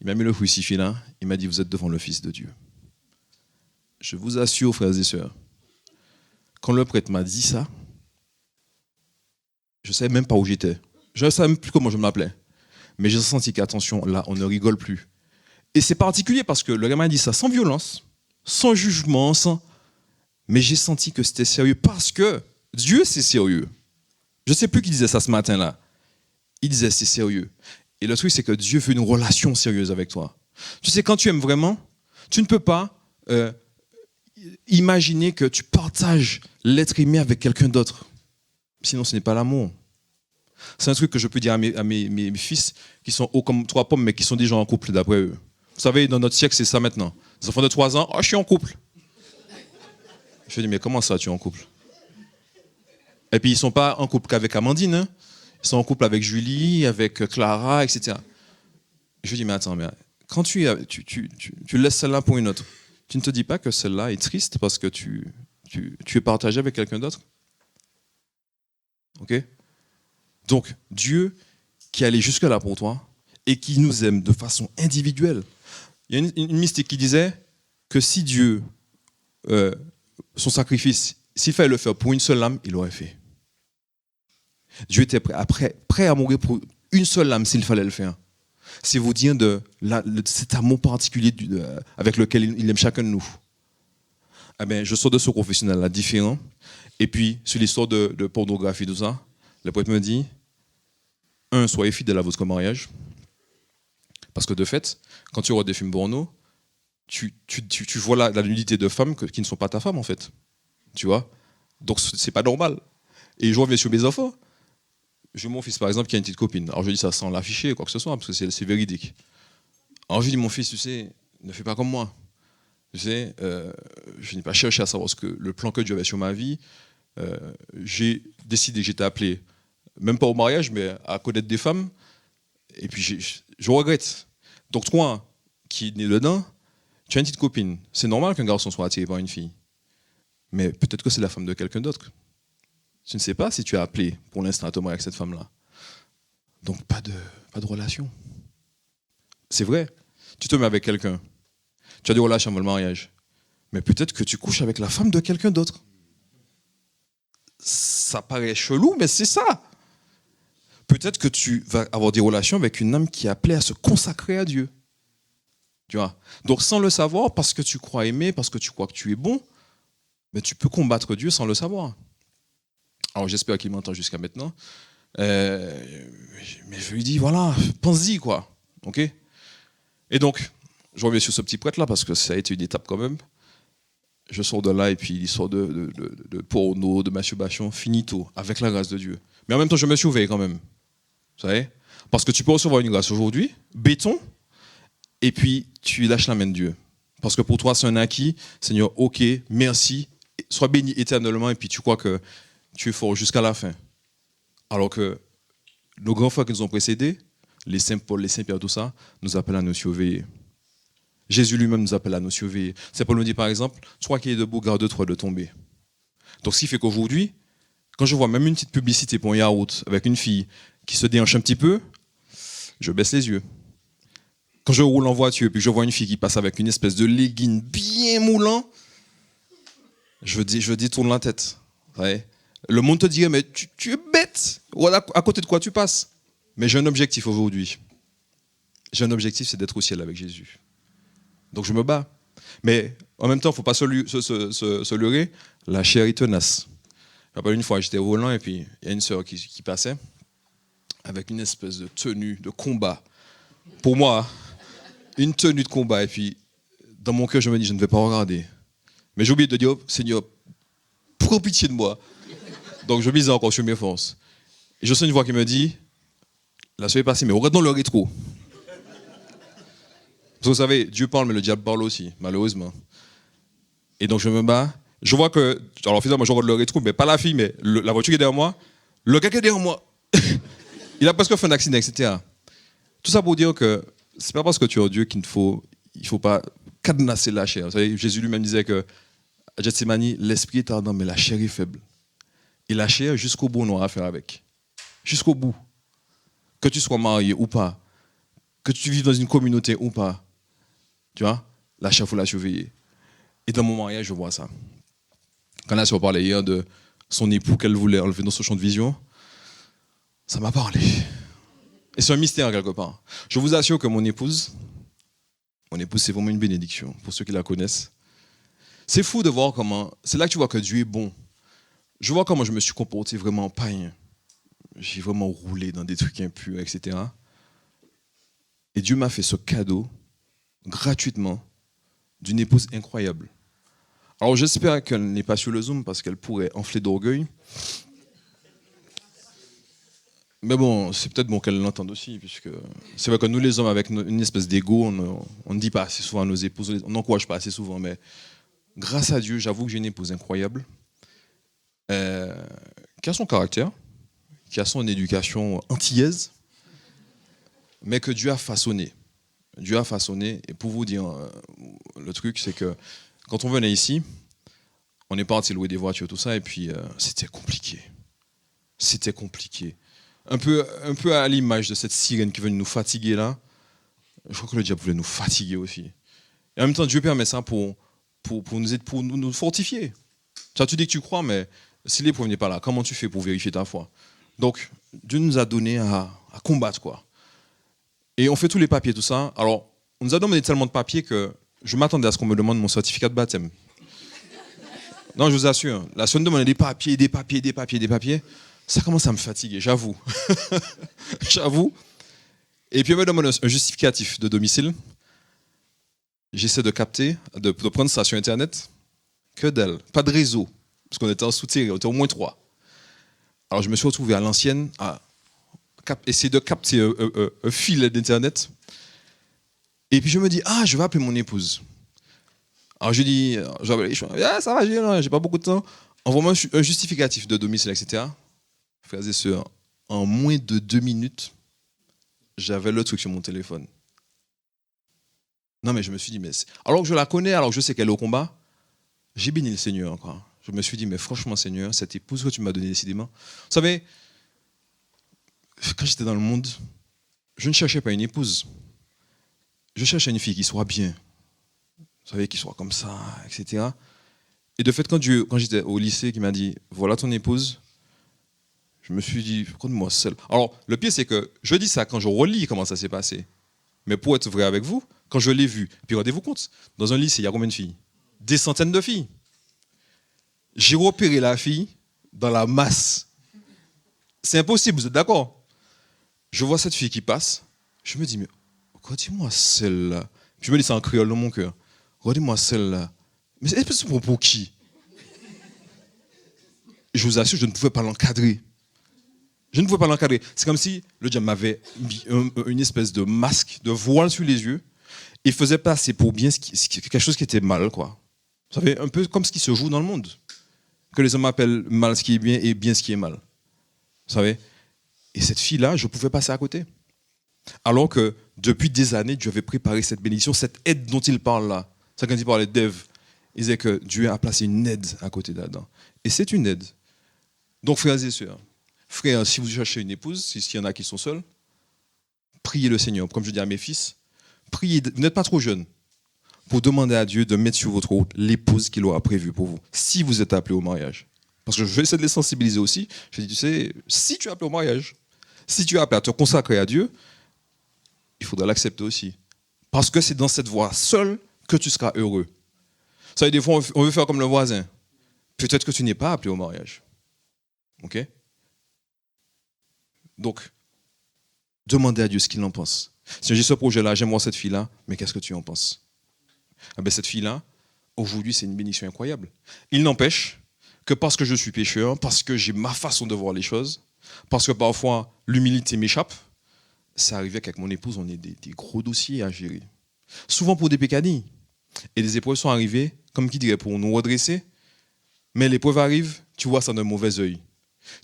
Il m'a mis le crucifix là, il m'a dit, vous êtes devant le Fils de Dieu. Je vous assure, frères et sœurs, quand le prêtre m'a dit ça, je ne savais même pas où j'étais. Je ne savais même plus comment je m'appelais. Mais j'ai senti qu'attention, là, on ne rigole plus. Et c'est particulier parce que le gars m'a dit ça sans violence, sans jugement, mais j'ai senti que c'était sérieux parce que Dieu, c'est sérieux. Je ne sais plus qui disait ça ce matin-là. Il disait c'est sérieux. Et le truc, c'est que Dieu veut une relation sérieuse avec toi. Tu sais, quand tu aimes vraiment, tu ne peux pas imaginer que tu partages l'être aimé avec quelqu'un d'autre. Sinon, ce n'est pas l'amour. C'est un truc que je peux dire à mes fils qui sont hauts comme 3 pommes, mais qui sont déjà en couple d'après eux. Vous savez, dans notre siècle, c'est ça maintenant. Les enfants de 3 ans, oh, je suis en couple. Je dis, mais comment ça, tu es en couple? Et puis, ils ne sont pas en couple qu'avec Amandine. Hein. Ils sont en couple avec Julie, avec Clara, etc. Je dis, mais attends, mais quand tu laisses celle-là pour une autre, tu ne te dis pas que celle-là est triste parce que tu es partagé avec quelqu'un d'autre? Ok? Donc, Dieu qui est allé jusque-là pour toi et qui nous aime de façon individuelle. Il y a une mystique qui disait que si Dieu, euh, son sacrifice, s'il fallait le faire pour une seule âme, il l'aurait fait. Dieu était prêt à mourir pour une seule âme s'il fallait le faire. C'est vous dire cet amour particulier avec lequel il aime chacun de nous. Eh bien, je sors de ce professionnel-là différent. Et puis, sur l'histoire de pornographie, tout ça, le poète me dit, soyez fidèles à votre mariage. Parce que de fait, quand tu regardes des films porno, tu vois la nudité de femmes qui ne sont pas ta femme, en fait. Tu vois? Donc, c'est pas normal. Et je reviens sur mes enfants. J'ai mon fils, par exemple, qui a une petite copine. Alors, je dis ça sans l'afficher, quoi que ce soit, parce que c'est véridique. Alors, je dis, mon fils, tu sais, ne fais pas comme moi. Tu sais, je n'ai pas cherché à savoir le plan que Dieu avait sur ma vie. J'ai décidé que j'étais appelé, même pas au mariage, mais à connaître des femmes. Et puis, je regrette. Donc, toi, qui es né dedans, tu as une petite copine. C'est normal qu'un garçon soit attiré par une fille. Mais peut-être que c'est la femme de quelqu'un d'autre. Tu ne sais pas si tu es appelé pour l'instant à te marier avec cette femme-là. Donc, pas de relation. C'est vrai. Tu te mets avec quelqu'un. Tu as des relations avant le mariage. Mais peut-être que tu couches avec la femme de quelqu'un d'autre. Ça paraît chelou, mais c'est ça. Peut-être que tu vas avoir des relations avec une âme qui est appelée à se consacrer à Dieu. Tu vois? Donc sans le savoir, parce que tu crois aimer, parce que tu crois que tu es bon, mais tu peux combattre Dieu sans le savoir. Alors j'espère qu'il m'entend jusqu'à maintenant. Mais je lui dis, voilà, pense-y, quoi. Ok? Et donc, je reviens sur ce petit prêtre-là, parce que ça a été une étape quand même. Je sors de là, et puis l'histoire de porno, de masturbation, finito, avec la grâce de Dieu. Mais en même temps, je me surveille quand même. Vous savez? Parce que tu peux recevoir une grâce aujourd'hui, béton, et puis tu lâches la main de Dieu. Parce que pour toi, c'est un acquis. Seigneur, ok, merci, sois béni éternellement, et puis tu crois que tu es fort jusqu'à la fin. Alors que nos grands frères qui nous ont précédés, les saints Paul, les saints Pierre, tout ça, nous appellent à nous surveiller. Jésus lui-même nous appelle à nous surveiller. Saint Paul nous dit par exemple, toi qui es debout, garde-toi de tomber. Donc ce qui fait qu'aujourd'hui, quand je vois même une petite publicité pour un yaourt avec une fille qui se déhanche un petit peu, je baisse les yeux. Quand je roule en voiture et puis je vois une fille qui passe avec une espèce de legging bien moulant, je détourne la tête. Ouais. Le monde te dirait, mais tu es bête. Voilà à côté de quoi tu passes. Mais j'ai un objectif aujourd'hui. J'ai un objectif, c'est d'être au ciel avec Jésus. Donc je me bats. Mais en même temps, il ne faut pas se leurrer. La chair est tenace. Je me rappelle une fois, j'étais au volant et puis il y a une sœur qui passait avec une espèce de tenue de combat. Pour moi, une tenue de combat. Et puis, dans mon cœur, je me dis, je ne vais pas regarder. Mais j'ai oublié de dire, oh, Seigneur, prends pitié de moi. Donc je misais encore sur mes forces. Et je sens une voix qui me dit, la sœur est passée, mais regarde dans le rétro. Parce que vous savez, Dieu parle, mais le diable parle aussi, malheureusement. Et donc je me bats. Je vois que, alors finalement, je regarde le rétro, mais pas la fille, mais la voiture qui est derrière moi. Le gars qui est derrière moi, il a presque fait un accident, etc. Tout ça pour dire que c'est pas parce que tu es Dieu il faut pas cadenasser la chair. Vous savez, Jésus lui-même disait que à Gethsémani, l'esprit est ardent, mais la chair est faible. Et la chair, jusqu'au bout, on aura affaire avec. Jusqu'au bout. Que tu sois marié ou pas, que tu vives dans une communauté ou pas, tu vois, la chair, il faut la surveiller. Et dans mon mariage, je vois ça. Quand la sœur parlait hier de son époux qu'elle voulait enlever dans son champ de vision, ça m'a parlé. Et c'est un mystère quelque part. Je vous assure que mon épouse, c'est vraiment une bénédiction pour ceux qui la connaissent. C'est fou de voir comment, c'est là que tu vois que Dieu est bon. Je vois comment je me suis comporté vraiment païen. J'ai vraiment roulé dans des trucs impurs, etc. Et Dieu m'a fait ce cadeau, gratuitement, d'une épouse incroyable. Alors j'espère qu'elle n'est pas sur le Zoom parce qu'elle pourrait enfler d'orgueil. Mais bon, c'est peut-être bon qu'elle l'entende aussi, puisque c'est vrai que nous les hommes, avec une espèce d'ego, on ne dit pas assez souvent à nos épouses, on n'encourage pas assez souvent, mais grâce à Dieu, j'avoue que j'ai une épouse incroyable, qui a son caractère, qui a son éducation antillaise, mais que Dieu a façonné. Dieu a façonné. Et pour vous dire, le truc, c'est que quand on venait ici, on est parti louer des voitures, tout ça, et puis c'était compliqué. C'était compliqué. Un peu à l'image de cette sirène qui veut nous fatiguer là. Je crois que le diable voulait nous fatiguer aussi. Et en même temps, Dieu permet ça pour nous fortifier. Tu dis que tu crois, mais si l'épreuve n'est pas là, comment tu fais pour vérifier ta foi? Donc, Dieu nous a donné à combattre, quoi. Et on fait tous les papiers, tout ça. Alors, on nous a demandé tellement de papiers que je m'attendais à ce qu'on me demande mon certificat de baptême. Non, je vous assure, la semaine demandait des papiers, ça commence à me fatiguer, j'avoue. J'avoue. Et puis, on me demande un justificatif de domicile. J'essaie de capter, de prendre ça sur Internet. Que dalle. Pas de réseau. Parce qu'on était en souterrain, on était au moins 3. Alors, je me suis retrouvé à l'ancienne à essayer de capter un fil d'Internet. Et puis, je me dis, je vais appeler mon épouse. Alors, je dis, ça va, j'ai pas beaucoup de temps. Envoie-moi un justificatif de domicile, etc. Frères et sœurs, en moins de 2 minutes, j'avais le truc sur mon téléphone. Non, mais je me suis dit, alors que je la connais, alors que je sais qu'elle est au combat, j'ai béni le Seigneur, quoi. Je me suis dit, mais franchement, Seigneur, cette épouse que tu m'as donnée décidément. Vous savez, quand j'étais dans le monde, je ne cherchais pas une épouse. Je cherchais une fille qui soit bien. Vous savez, qui soit comme ça, etc. Et de fait, quand j'étais au lycée, qui m'a dit, voilà ton épouse, je me suis dit, prends-moi seul. Alors, le pire, c'est que je dis ça quand je relis comment ça s'est passé. Mais pour être vrai avec vous, quand je l'ai vu, puis rendez-vous compte, dans un lycée, il y a combien de filles? Des centaines de filles. J'ai repéré la fille dans la masse. C'est impossible, vous êtes d'accord? Je vois cette fille qui passe, je me dis, mais regardez-moi celle-là. Puis je me dis ça en créole dans mon cœur. Regardez-moi celle-là. Mais c'est pour qui? Je vous assure, je ne pouvais pas l'encadrer. Je ne pouvais pas l'encadrer. C'est comme si le diable m'avait mis une espèce de masque, de voile sur les yeux, et faisait passer pour bien quelque chose qui était mal, quoi. Vous savez, un peu comme ce qui se joue dans le monde. Que les hommes appellent mal ce qui est bien et bien ce qui est mal. Vous savez? Et cette fille-là, je pouvais passer à côté. Alors que depuis des années, Dieu avait préparé cette bénédiction, cette aide dont il parle là. C'est quand il parlait d'Ève, il disait que Dieu a placé une aide à côté d'Adam. Et c'est une aide. Donc, frères et sœurs, frères, si vous cherchez une épouse, s'il y en a qui sont seuls, priez le Seigneur. Comme je dis à mes fils, priez, vous n'êtes pas trop jeunes, pour demander à Dieu de mettre sur votre route l'épouse qu'il aura prévue pour vous, si vous êtes appelé au mariage. Parce que je vais essayer de les sensibiliser aussi. Je dis, tu sais, si tu es appelé au mariage, si tu es appelé à te consacrer à Dieu, il faudra l'accepter aussi. Parce que c'est dans cette voie seule que tu seras heureux. Vous savez, des fois, on veut faire comme le voisin. Peut-être que tu n'es pas appelé au mariage. OK? Donc, demandez à Dieu ce qu'il en pense. Si j'ai ce projet-là, j'aime voir cette fille-là, mais qu'est-ce que tu en penses? Cette fille-là, aujourd'hui, c'est une bénédiction incroyable. Il n'empêche que parce que je suis pécheur, parce que j'ai ma façon de voir les choses, parce que parfois l'humilité m'échappe, ça arrivait qu'avec mon épouse, on ait des gros dossiers à gérer. Souvent pour des pécadilles. Et des épreuves sont arrivées, comme qui dirait, pour nous redresser. Mais l'épreuve arrive, tu vois ça d'un mauvais œil.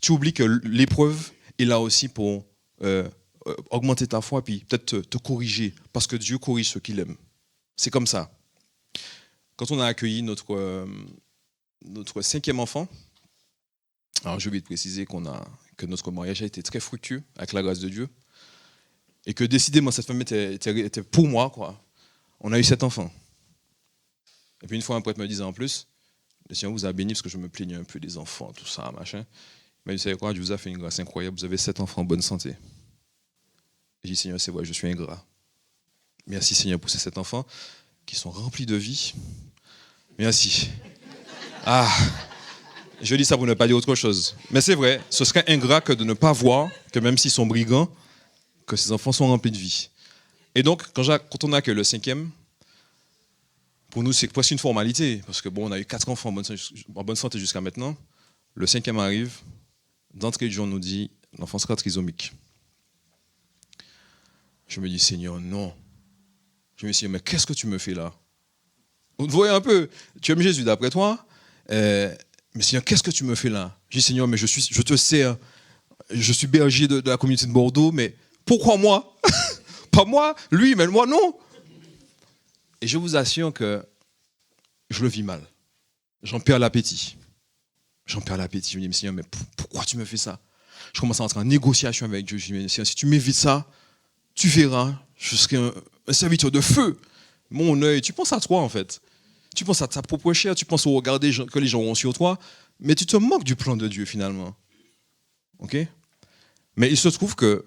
Tu oublies que l'épreuve est là aussi pour augmenter ta foi, puis peut-être te corriger, parce que Dieu corrige ceux qu'il aime. C'est comme ça. Quand on a accueilli notre 5e enfant, alors je vais te préciser que notre mariage a été très fructueux, avec la grâce de Dieu, et que décidément cette femme était pour moi, quoi. On a eu 7 enfants. Et puis une fois un prêtre me disait en plus, le Seigneur vous a béni parce que je me plaignais un peu des enfants, tout ça, machin. Mais vous savez quoi, Dieu vous a fait une grâce incroyable, vous avez 7 enfants en bonne santé. J'ai dit, Seigneur, c'est vrai, je suis ingrat. Merci Seigneur pour ces 7 enfants qui sont remplis de vie. Merci. Je dis ça pour ne pas dire autre chose. Mais c'est vrai, ce serait ingrat que de ne pas voir que même s'ils sont brigands, que ces enfants sont remplis de vie. Et donc, quand on a que le 5e, pour nous, c'est presque une formalité. Parce que on a eu 4 enfants en bonne santé jusqu'à maintenant. Le 5e arrive. D'entrée de jeu, on nous dit, l'enfant sera trisomique. Je me dis, Seigneur, non. Je me suis dit, mais qu'est-ce que tu me fais là? Vous voyez un peu, tu aimes Jésus d'après toi, mais Seigneur, qu'est-ce que tu me fais là? Je dis, Seigneur, mais je te sers, je suis berger de la communauté de Bordeaux, mais pourquoi moi? pas moi, lui, mais moi non. Et je vous assure que je le vis mal. J'en perds l'appétit. J'en perds l'appétit. Je me dis, mais Seigneur, mais pourquoi tu me fais ça? Je commence à entrer en négociation avec Dieu. Je dis, mais Seigneur, si tu m'évites ça, tu verras, je serai un serviteur de feu. Mon œil, tu penses à toi en fait. Tu penses à ta propre chair, tu penses au regard que les gens ont sur toi, mais tu te moques du plan de Dieu finalement. Ok? Mais il se trouve que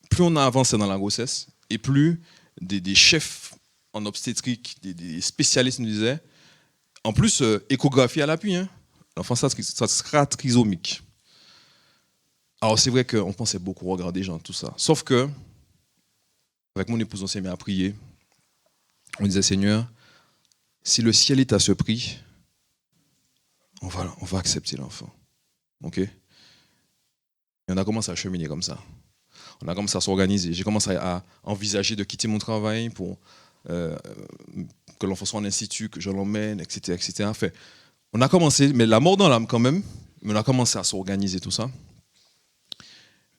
plus on a avancé dans la grossesse, et plus des chefs en obstétrique, des spécialistes nous disaient, en plus, échographie à l'appui, hein, l'enfant ça sera trisomique. Alors c'est vrai qu'on pensait beaucoup au regard des gens, tout ça. Sauf que, avec mon épouse, on s'est mis à prier. On disait, Seigneur, si le ciel est à ce prix, on va accepter l'enfant. Ok? Et on a commencé à cheminer comme ça. On a commencé à s'organiser. J'ai commencé à envisager de quitter mon travail pour que l'enfant soit en institut, que je l'emmène, etc., etc. Enfin, on a commencé, mais la mort dans l'âme quand même, mais on a commencé à s'organiser tout ça.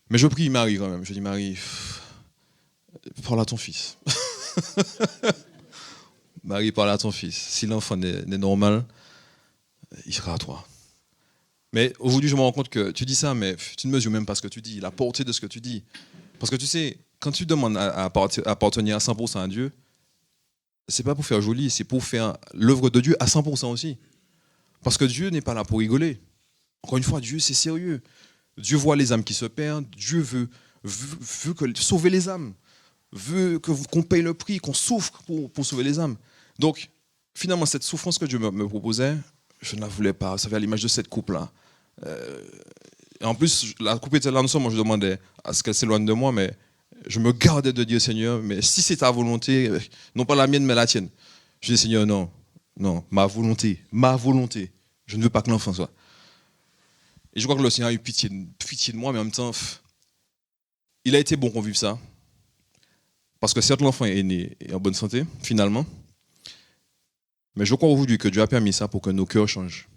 Mais je prie Marie quand même. Je dis, Marie, parle à ton fils. Marie, parle à ton fils. Si l'enfant est normal, il sera à toi. Mais aujourd'hui, je me rends compte que tu dis ça, mais tu ne mesures même pas ce que tu dis, la portée de ce que tu dis. Parce que tu sais, quand tu demandes à appartenir à 100% à Dieu, c'est pas pour faire joli, c'est pour faire l'œuvre de Dieu à 100% aussi. Parce que Dieu n'est pas là pour rigoler. Encore une fois, Dieu, c'est sérieux. Dieu voit les âmes qui se perdent. Dieu veut sauver les âmes. Veut qu'on paye le prix, qu'on souffre pour sauver les âmes. Donc, finalement, cette souffrance que Dieu me proposait, je ne la voulais pas. Ça fait à l'image de cette coupe-là. Et en plus, la coupe était là ensemble. Moi, je demandais à ce qu'elle s'éloigne de moi, mais je me gardais de dire, Seigneur, mais si c'est ta volonté, non pas la mienne, mais la tienne. Je dis, Seigneur, non, ma volonté. Je ne veux pas que l'enfant soit. Et je crois que le Seigneur a eu pitié de moi, mais en même temps, il a été bon qu'on vive ça. Parce que certes, l'enfant est né en bonne santé, finalement. Mais je crois aujourd'hui que Dieu a permis ça pour que nos cœurs changent.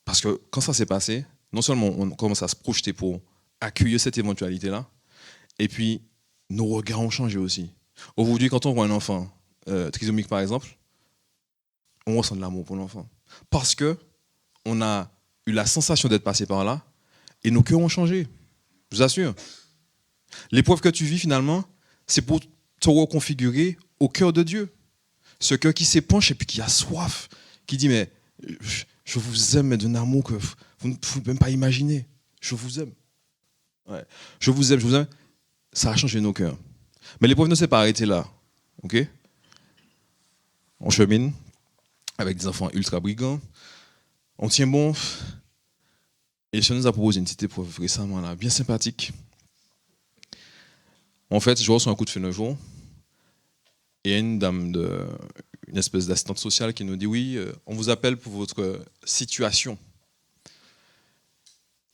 Parce que quand ça s'est passé, non seulement on commence à se projeter pour accueillir cette éventualité-là, et puis nos regards ont changé aussi. Aujourd'hui, quand on voit un enfant trisomique, par exemple, on ressent de l'amour pour l'enfant. Parce qu'on a eu la sensation d'être passé par là, et nos cœurs ont changé. Je vous assure. L'épreuve que tu vis, finalement, c'est pour te reconfigurer au cœur de Dieu. Ce cœur qui s'épanche et puis qui a soif, qui dit, mais je vous aime, mais d'un amour que vous ne pouvez même pas imaginer. Je vous aime. Ouais. Je vous aime. Ça a changé nos cœurs. Mais l'épreuve ne s'est pas arrêtée là. Ok? On chemine avec des enfants ultra brigants. On tient bon. Et le Seigneur nous a proposé une petite épreuve récemment, là, bien sympathique. En fait, je reçois un coup de fil un jour. Et il y a une dame, une espèce d'assistante sociale qui nous dit, oui, on vous appelle pour votre situation.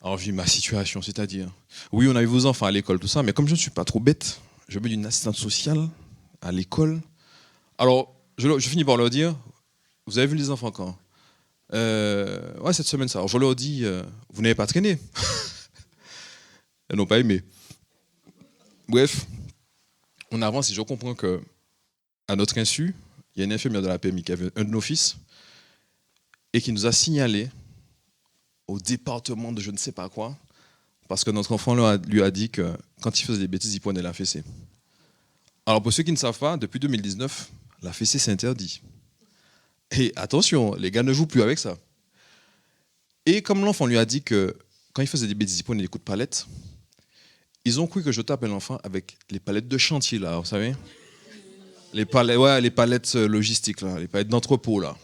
Alors je dis, ma situation, c'est-à-dire, oui, on a eu vos enfants à l'école, tout ça, mais comme je ne suis pas trop bête, je veux une assistante sociale à l'école. Alors, je finis par leur dire, vous avez vu les enfants quand? Ouais, cette semaine, ça. Alors je leur dis, vous n'avez pas traîné. Elles n'ont pas aimé. Bref, on avance et je comprends que à notre insu, il y a une infirmière de la PMI qui avait un de nos fils et qui nous a signalé au département de je ne sais pas quoi, parce que notre enfant lui a dit que quand il faisait des bêtises, il prenait la fessée. Alors pour ceux qui ne savent pas, depuis 2019, la fessée c'est interdit. Et attention, les gars ne jouent plus avec ça. Et comme l'enfant lui a dit que quand il faisait des bêtises, il prenait des coups de palette, ils ont cru que je tapais l'enfant avec les palettes de chantier, là, vous savez? Les palettes logistiques, là, les palettes d'entrepôt, là.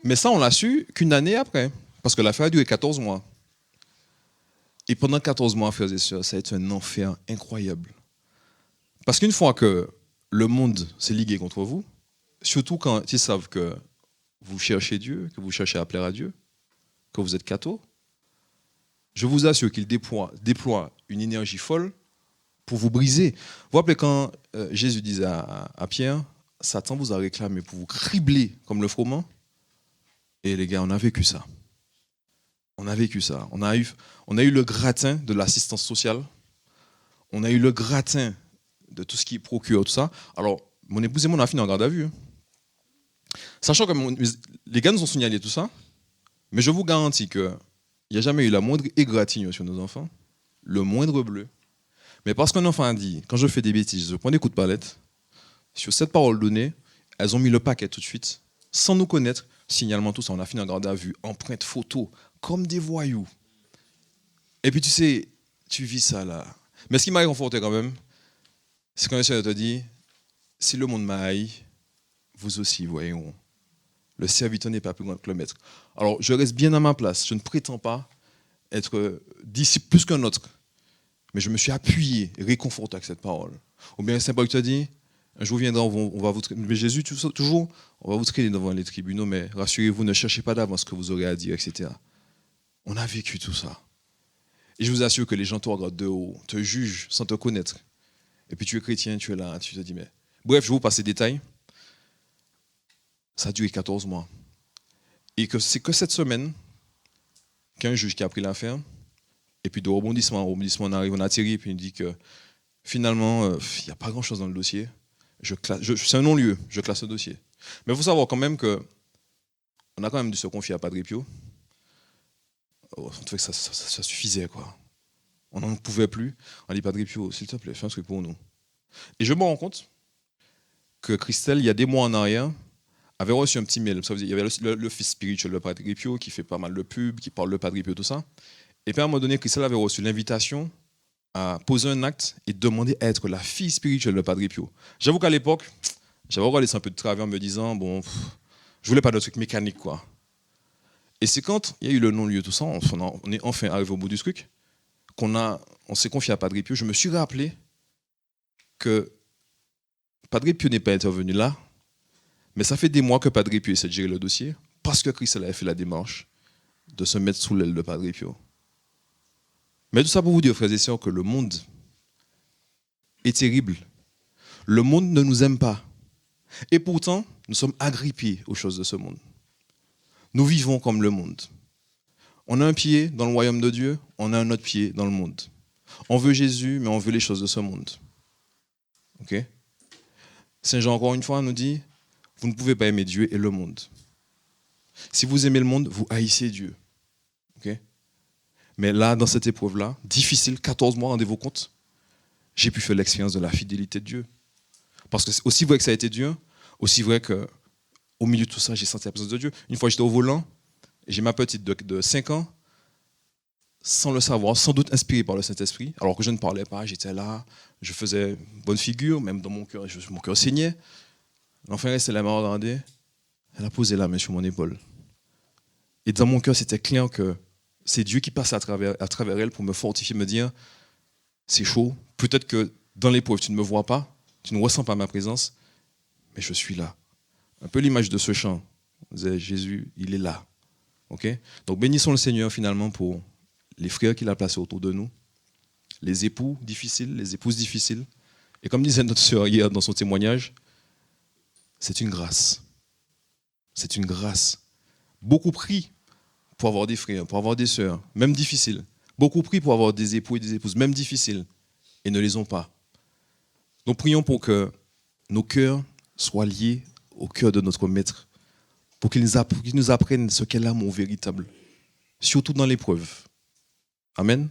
Mais ça, on l'a su qu'une année après, parce que l'affaire a duré 14 mois. Et pendant 14 mois, frères et sœurs, ça a été un enfer incroyable. Parce qu'une fois que le monde s'est ligué contre vous, surtout quand ils savent que vous cherchez Dieu, que vous cherchez à plaire à Dieu, que vous êtes catho, je vous assure qu'il déploie une énergie folle pour vous briser. Vous vous rappelez quand Jésus disait à Pierre, Satan vous a réclamé pour vous cribler comme le froment. Et les gars, on a vécu ça. On a vécu ça. On a eu le gratin de l'assistance sociale. On a eu le gratin de tout ce qui procure, tout ça. Alors, mon épouse et moi, on a fini en garde à vue. Sachant que les gars nous ont signalé tout ça, mais je vous garantis qu'il n'y a jamais eu la moindre égratignure sur nos enfants, le moindre bleu. Mais parce qu'un enfant a dit, quand je fais des bêtises, je prends des coups de palette, sur cette parole donnée, elles ont mis le paquet tout de suite, sans nous connaître, signalement tout ça, on a fini en garde à vue, empreinte photo, comme des voyous. Et puis tu sais, tu vis ça là. Mais ce qui m'a réconforté quand même, c'est quand le Seigneur te dit, si le monde m'a haï, vous aussi, voyons. Le serviteur n'est pas plus grand que le maître. Alors, je reste bien à ma place. Je ne prétends pas être disciple plus qu'un autre. Mais je me suis appuyé, réconforté avec cette parole. Ou bien Saint Paul te dit, un jour viendra, on va vous traiter. Mais Jésus, toujours, on va vous traiter devant les tribunaux, mais rassurez-vous, ne cherchez pas d'avance ce que vous aurez à dire, etc. On a vécu tout ça. Et je vous assure que les gens te regardent de haut, te jugent sans te connaître. Et puis tu es chrétien, tu es là, tu te dis, mais... Bref, je vais vous passer les détails. Ça a duré 14 mois. Et que c'est que cette semaine qu'un juge qui a pris l'affaire, et puis de rebondissement en rebondissement, on arrive, on atterrit, et puis il dit que finalement, il n'y a pas grand-chose dans le dossier. C'est un non-lieu, je classe le dossier. Mais il faut savoir quand même qu'on a quand même dû se confier à Padre Pio. On trouvait que ça suffisait, quoi. On n'en pouvait plus. On dit, Padre Pio, s'il te plaît, fais un truc pour nous. Et je me rends compte que Christelle, il y a des mois en arrière, avait reçu un petit mail. Il y avait le fils spirituel de Padre Pio qui fait pas mal de pubs, qui parle de Padre Pio, tout ça. Et puis à un moment donné, Christelle avait reçu l'invitation à poser un acte et demander à être la fille spirituelle de Padre Pio. J'avoue qu'à l'époque, j'avais regardé ça un peu de travers en me disant, bon, je voulais pas de trucs mécaniques, quoi. Et c'est quand il y a eu le non-lieu, tout ça, on est enfin arrivé au bout du truc, on s'est confié à Padre Pio. Je me suis rappelé que Padre Pio n'est pas intervenu là, mais ça fait des mois que Padre Pio essaie de gérer le dossier, parce que Christelle avait fait la démarche de se mettre sous l'aile de Padre Pio. Mais tout ça pour vous dire, frères et sœurs, que le monde est terrible. Le monde ne nous aime pas. Et pourtant, nous sommes agrippés aux choses de ce monde. Nous vivons comme le monde. On a un pied dans le royaume de Dieu, on a un autre pied dans le monde. On veut Jésus, mais on veut les choses de ce monde. Ok ? Saint Jean, encore une fois, nous dit, vous ne pouvez pas aimer Dieu et le monde. Si vous aimez le monde, vous haïssez Dieu. Ok ? Mais là, dans cette épreuve-là, difficile, 14 mois, rendez-vous compte, j'ai pu faire l'expérience de la fidélité de Dieu. Parce que c'est aussi vrai que ça a été Dieu, aussi vrai qu'au milieu de tout ça, j'ai senti la présence de Dieu. Une fois, j'étais au volant, et j'ai ma petite de 5 ans, sans le savoir, sans doute inspirée par le Saint-Esprit, alors que je ne parlais pas, j'étais là, je faisais bonne figure, même dans mon cœur saignait. L'enfant restait là, m'a regardé, elle a posé la main sur mon épaule. Et dans mon cœur, c'était clair que c'est Dieu qui passe à travers elle pour me fortifier, me dire, c'est chaud, peut-être que dans l'épreuve, tu ne me vois pas, tu ne ressens pas ma présence, mais je suis là. Un peu l'image de ce chant. On disait, Jésus, il est là. Okay? Donc bénissons le Seigneur finalement pour les frères qu'il a placés autour de nous, les époux difficiles, les épouses difficiles. Et comme disait notre sœur hier dans son témoignage, c'est une grâce. C'est une grâce. Beaucoup prient pour avoir des frères, pour avoir des sœurs, même difficiles. Beaucoup prient pour avoir des époux et des épouses, même difficiles, et ne les ont pas. Donc prions pour que nos cœurs soient liés au cœur de notre Maître, pour qu'il nous apprenne ce qu'est l'amour véritable, surtout dans l'épreuve. Amen.